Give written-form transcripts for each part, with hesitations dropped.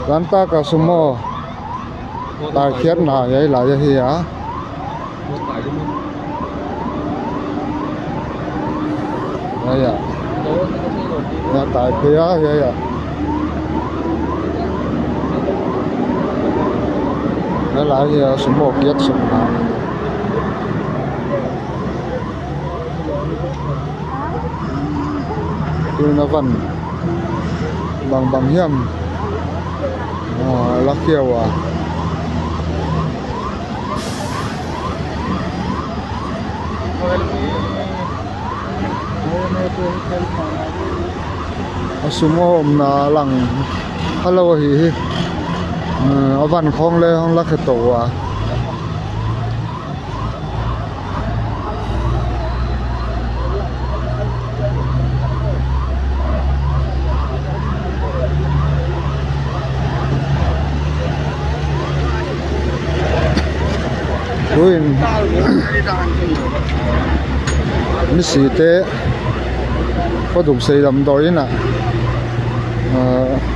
gan ta ka sumo ta khiết na vậy là gì hả đây à nhà tại phía vậy à đây là gì sumo khiết sum na tôi nó vẫn bằng hiểm lắc kêu à sumo na lang hello hi avan khong le hong lắc to à ruin mi si te có đủ xây đầm đôi nè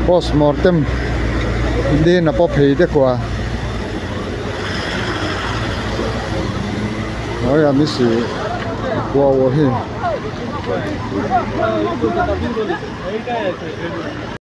postmortem đi là bóp phì đấy qua nói là mi si qua qua hi